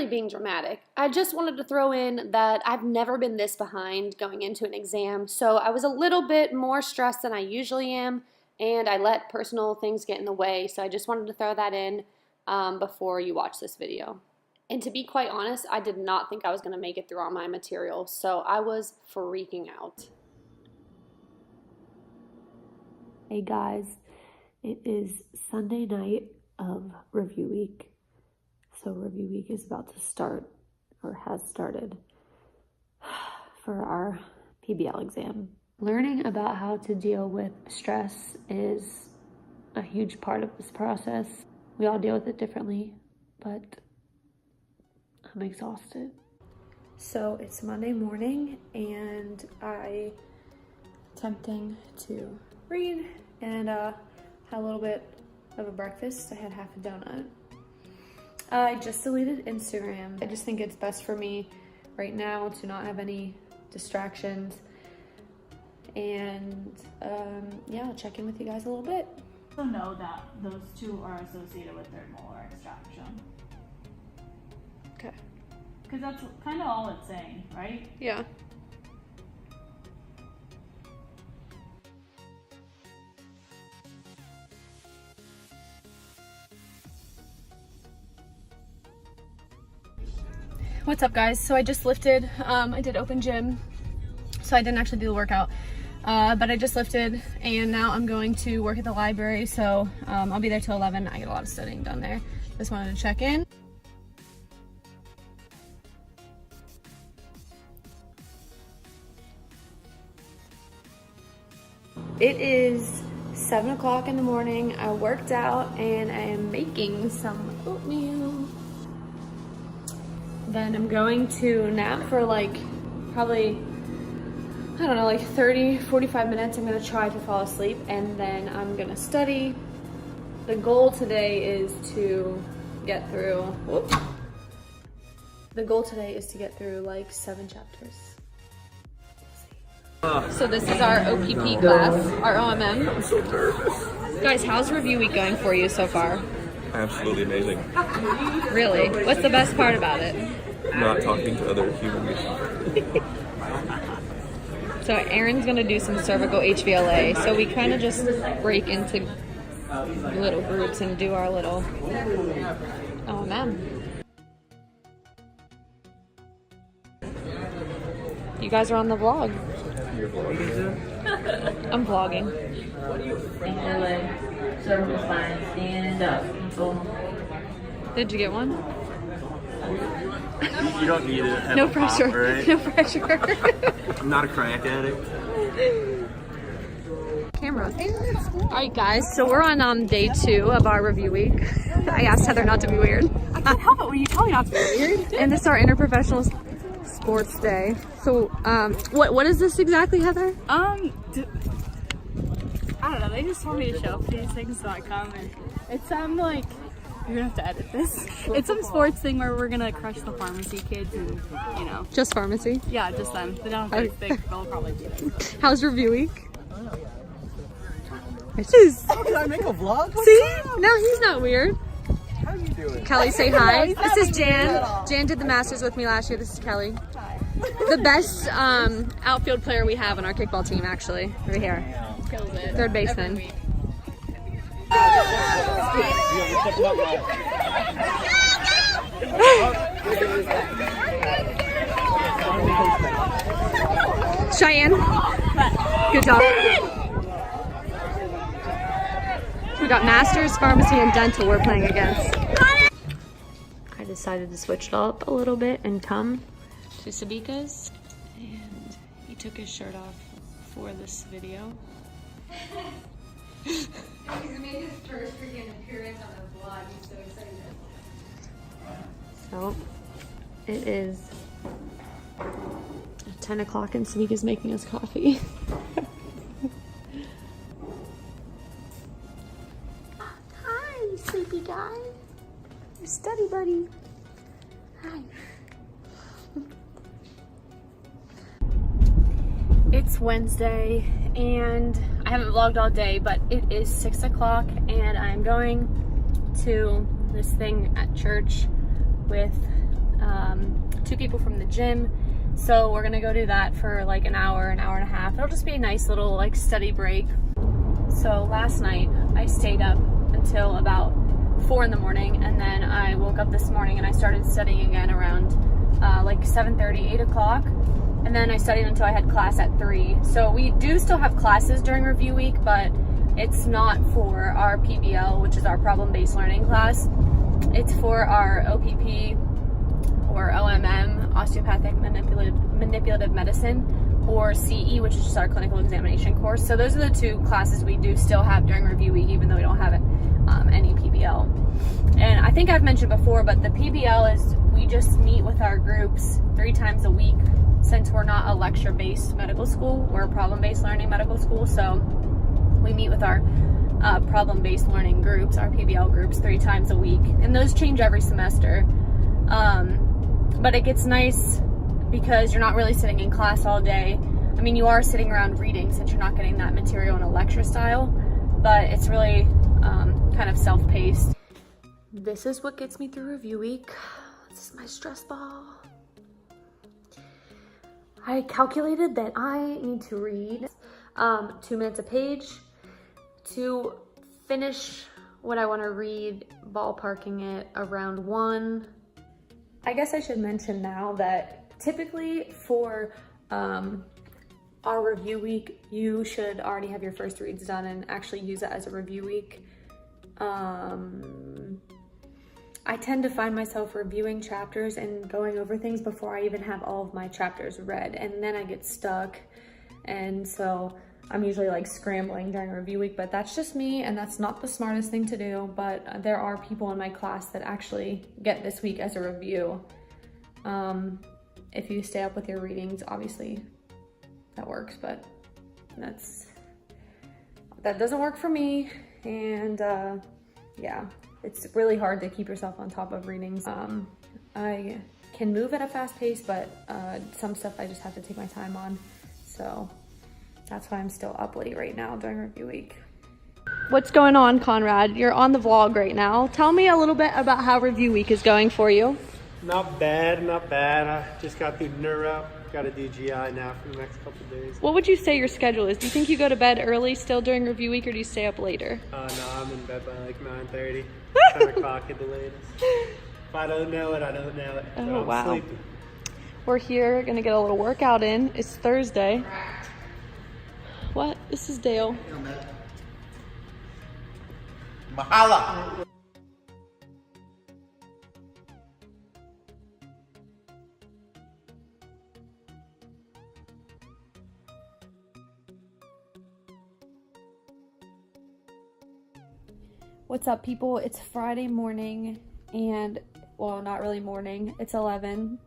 being dramatic. I just wanted to throw in that I've never been this behind going into an exam, so I was a little bit more stressed than I usually am, and I let personal things get in the way, so I just wanted to throw that in before you watch this video. And to be quite honest, I did not think I was going to make it through all my material, so I was freaking out. Hey guys, it is Sunday night of review week. So review week is about to start, or has started, for our PBL exam. Learning about how to deal with stress is a huge part of this process. We all deal with it differently, but I'm exhausted. So it's Monday morning and I'm attempting to read and had a little bit of a breakfast. I had half a donut. I just deleted Instagram. I just think it's best for me right now to not have any distractions. And yeah, I'll check in with you guys a little bit. So know that those two are associated with third molar extraction. Okay. Because that's kind of all it's saying, right? Yeah. What's up, guys? So I just lifted, I did open gym, so I didn't actually do the workout, but I just lifted, and now I'm going to work at the library, so I'll be there till 11. I get a lot of studying done there. Just wanted to check in. It is 7 o'clock in the morning. I worked out and I am making some oatmeal. Then I'm going to nap for like probably, I don't know, like 30, 45 minutes. I'm gonna try to fall asleep and then I'm gonna study. The goal today is to get through, whoops. The goal today is to get through like 7 chapters. So this is our OPP class, our OMM. I'm so nervous. Guys, how's review week going for you so far? Absolutely amazing. Really? What's the best part about it? Not talking to other humans. So Aaron's gonna do some cervical HVLA. So we kind of just break into little groups and do our little OMM. You guys are on the vlog. You're vlogging too? I'm vlogging. Cervical spine, stand up. Did you get one? You don't need it. No pressure. Pop, right? No pressure. I'm not a crack addict. Camera. Alright guys, so we're on day 2 of our review week. I asked Heather not to be weird. I can't help it when you tell me not to be weird. And this is our interprofessional sports day. So what is this exactly, Heather? I don't know, they just told me to show up these things, so I come and it's some like, you're gonna have to edit this. It's some sports thing where we're gonna crush the pharmacy kids and, you know. Just pharmacy? Yeah, just them. They don't they'll probably do this. How's review week? Oh, did I make a vlog? See? No, he's not weird. How are you doing? Kelly, say hi. This is Jan. Jan did the Masters with me last year. This is Kelly. The best outfield player we have on our kickball team, actually, over here. Kills it. Third baseman. Cheyenne, good job. We got Masters, Pharmacy, and Dental we're playing against. I decided to switch it up a little bit and come to Sabika's, and he took his shirt off for this video. He's made his first freaking appearance on the vlog. He's so excited. So it is 10 o'clock and Sabika's making us coffee. Hi, sleepy guy. Your study buddy. Hi. It's Wednesday and I haven't vlogged all day, but it is 6 o'clock and I'm going to this thing at church with 2 people from the gym. So we're gonna go do that for like an hour and a half. It'll just be a nice little like study break. So last night I stayed up until about 4 in the morning, and then I woke up this morning and I started studying again around like 7:30, 8 o'clock. And then I studied until I had class at 3. So we do still have classes during review week, but it's not for our PBL, which is our problem-based learning class. It's for our OPP or OMM, Osteopathic Manipulative Medicine, or CE, which is just our clinical examination course. So those are the 2 classes we do still have during review week, even though we don't have any PBL. And I think I've mentioned before, but the PBL is we just meet with our groups 3 times a week. Since we're not a lecture-based medical school, we're a problem-based learning medical school, so we meet with our problem-based learning groups, our PBL groups, 3 times a week, and those change every semester. But it gets nice because you're not really sitting in class all day. I mean, you are sitting around reading since you're not getting that material in a lecture style, but it's really kind of self-paced. This is what gets me through review week. This is my stress ball. I calculated that I need to read 2 minutes a page to finish what I want to read, ballparking it around 1. I guess I should mention now that typically for our review week, you should already have your first reads done and actually use it as a review week. I tend to find myself reviewing chapters and going over things before I even have all of my chapters read, and then I get stuck, and so I'm usually like scrambling during review week, but that's just me, and that's not the smartest thing to do, but there are people in my class that actually get this week as a review. If you stay up with your readings, obviously that works, but that doesn't work for me, and yeah. It's really hard to keep yourself on top of readings. I can move at a fast pace, but some stuff I just have to take my time on. So that's why I'm still up late right now during review week. What's going on, Conrad? You're on the vlog right now. Tell me a little bit about how review week is going for you. Not bad, not bad. I just got through neuro. Got to do GI now for the next couple of days. What would you say your schedule is? Do you think you go to bed early still during review week, or do you stay up later? No, I'm in bed by like 9:30. 10 o'clock at the latest. If I don't know it, I don't know it. So Oh, I'm wow. sleeping. We're here, gonna get a little workout in. It's Thursday. What? This is Dale. Mahala! What's up, people? It's Friday morning, and well, not really morning, it's 11.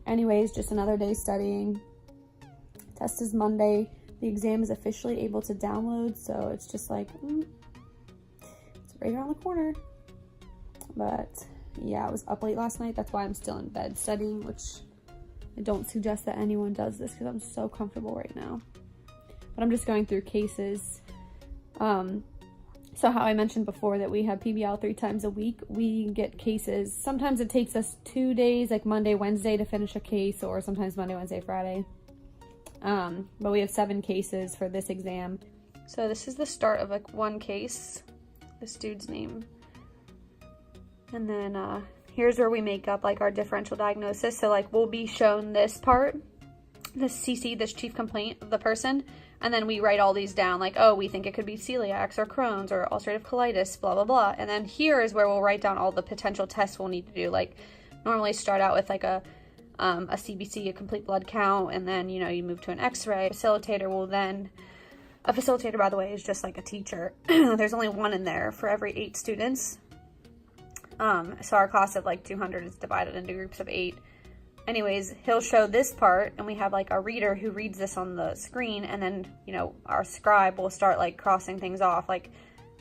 Anyways, just another day studying. Test is Monday. The exam is officially able to download, so it's just like it's right around the corner. But yeah, I was up late last night. That's why I'm still in bed studying, which I don't suggest that anyone does this because I'm so comfortable right now. But I'm just going through cases. So how I mentioned before that we have PBL 3 times a week, we get cases. Sometimes it takes us 2 days, like Monday, Wednesday, to finish a case, or sometimes Monday, Wednesday, Friday. But we have 7 cases for this exam. So this is the start of like one case, this dude's name. And then here's where we make up like our differential diagnosis. So like we'll be shown this part, this CC, this chief complaint of the person. And then we write all these down, like, oh, we think it could be celiac or Crohn's or ulcerative colitis, blah, blah, blah. And then here is where we'll write down all the potential tests we'll need to do. Like, normally start out with like a CBC, a complete blood count, and then, you know, you move to an x-ray. Facilitator will then, a facilitator, by the way, is just like a teacher. There's only one in there for every 8 students. So our class of like 200 is divided into groups of 8. Anyways, he'll show this part, and we have like a reader who reads this on the screen, and then, you know, our scribe will start like crossing things off. Like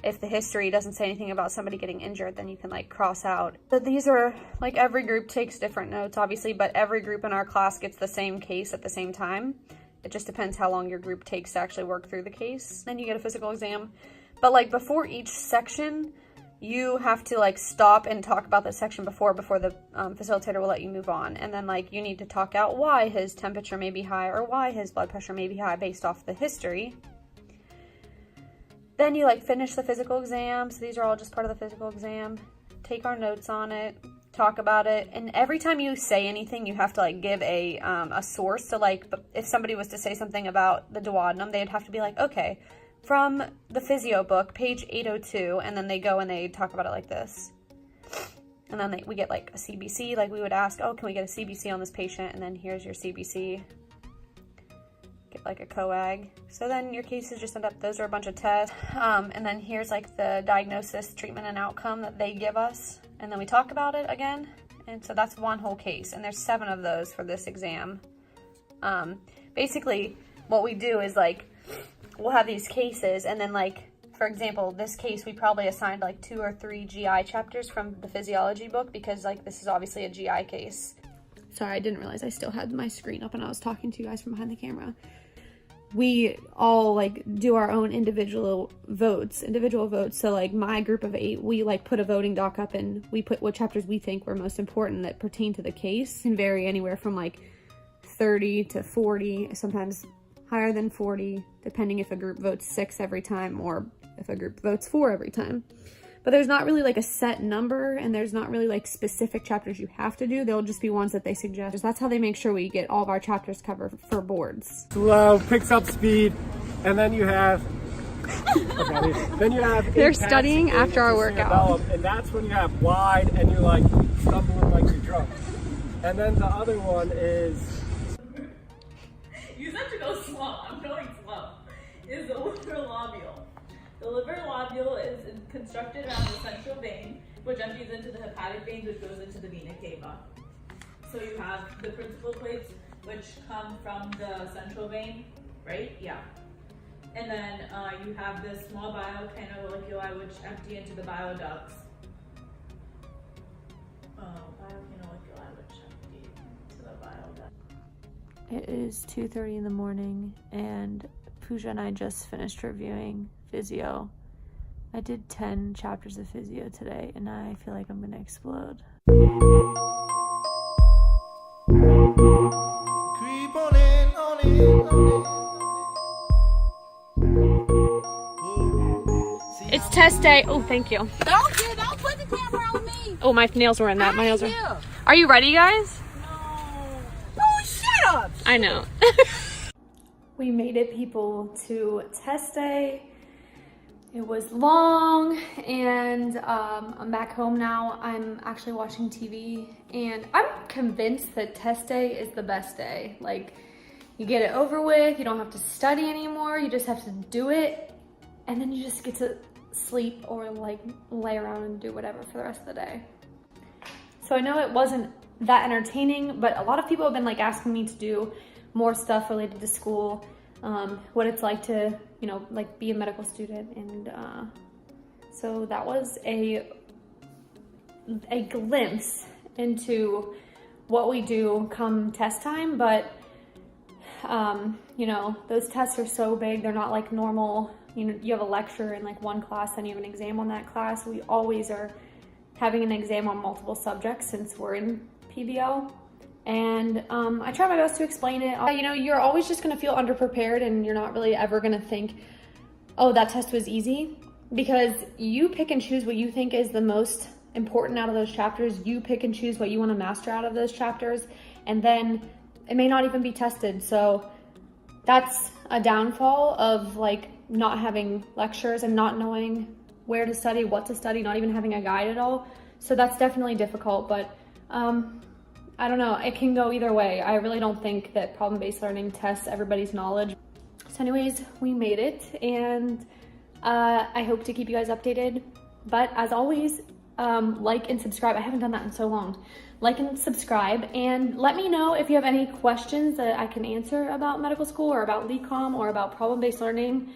if the history doesn't say anything about somebody getting injured, then you can like cross out. But these are like, every group takes different notes, obviously, but every group in our class gets the same case at the same time. It just depends how long your group takes to actually work through the case. Then you get a physical exam. But like before each section, you have to like stop and talk about this section before the facilitator will let you move on. And then like you need to talk out why his temperature may be high or why his blood pressure may be high based off the history. Then you like finish the physical exam. So these are all just part of the physical exam. Take our notes on it, talk about it. And every time you say anything, you have to like give a source. So like if somebody was to say something about the duodenum, they'd have to be like, okay, from the physio book, page 802, and then they go and they talk about it like this. And then we get like a CBC, like we would ask, oh, can we get a CBC on this patient? And then here's your CBC. Get like a coag. So then your cases just end up, those are a bunch of tests. And then here's like the diagnosis, treatment, and outcome that they give us. And then we talk about it again. And so that's one whole case. And there's 7 of those for this exam. Basically, what we do is like, we'll have these cases, and then like, for example, this case, we probably assigned like 2 or 3 GI chapters from the physiology book because like this is obviously a GI case. Sorry, I didn't realize I still had my screen up and I was talking to you guys from behind the camera. We all like do our own individual votes. So like my group of 8, we like put a voting doc up and we put what chapters we think were most important that pertain to the case. It can vary anywhere from like 30 to 40, sometimes higher than 40, depending if a group votes 6 every time or if a group votes 4 every time. But there's not really like a set number, and there's not really like specific chapters you have to do. They'll just be ones that they suggest. That's how they make sure we get all of our chapters covered for boards. Slow, picks up speed, and then you have... They're studying after our workout. And that's when you have wide, and you're like stumbling like you're drunk. And then the other one is... You said to go slow. I'm going slow. Is the liver lobule. The liver lobule is constructed around the central vein, which empties into the hepatic veins, which goes into the vena cava. So you have the principal plates, which come from the central vein, right? Yeah. And then you have the small biocanaliculus, which empty into the bile ducts. Biocanaliculus, which empty into the bile ducts. It is 2:30 in the morning, and Pooja and I just finished reviewing physio. I did 10 chapters of physio today, and I feel like I'm gonna explode. Creep on in, on in, on in. It's test day. Oh, thank you. Don't put the camera on me. Oh, my nails were in that. My nails are. Are you ready, guys? No, shut up. I know. We made it, people, to test day. It was long, and I'm back home now. I'm actually watching TV, and I'm convinced that test day is the best day. Like, you get it over with, you don't have to study anymore, you just have to do it, and then you just get to sleep or like lay around and do whatever for the rest of the day. So I know it wasn't that entertaining, but a lot of people have been like asking me to do more stuff related to school, what it's like to, you know, like be a medical student. And so that was a glimpse into what we do come test time. But you know, those tests are so big, they're not like normal. You know, you have a lecture in like one class and you have an exam on that class. We always are having an exam on multiple subjects since we're in PBL. And I try my best to explain it. You know, you're always just gonna feel underprepared, and you're not really ever gonna think, oh, that test was easy, because you pick and choose what you think is the most important out of those chapters. You pick and choose what you wanna master out of those chapters, and then it may not even be tested. So that's a downfall of like not having lectures and not knowing where to study, what to study, not even having a guide at all. So that's definitely difficult, but I don't know, it can go either way. I really don't think that problem-based learning tests everybody's knowledge. So anyways, we made it, and I hope to keep you guys updated. But as always, like and subscribe. I haven't done that in so long. Like and subscribe, and let me know if you have any questions that I can answer about medical school or about LECOM or about problem-based learning,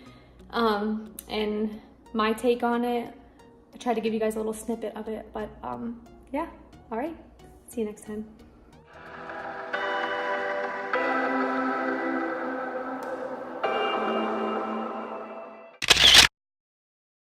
and my take on it. I tried to give you guys a little snippet of it, but yeah, all right. See you next time.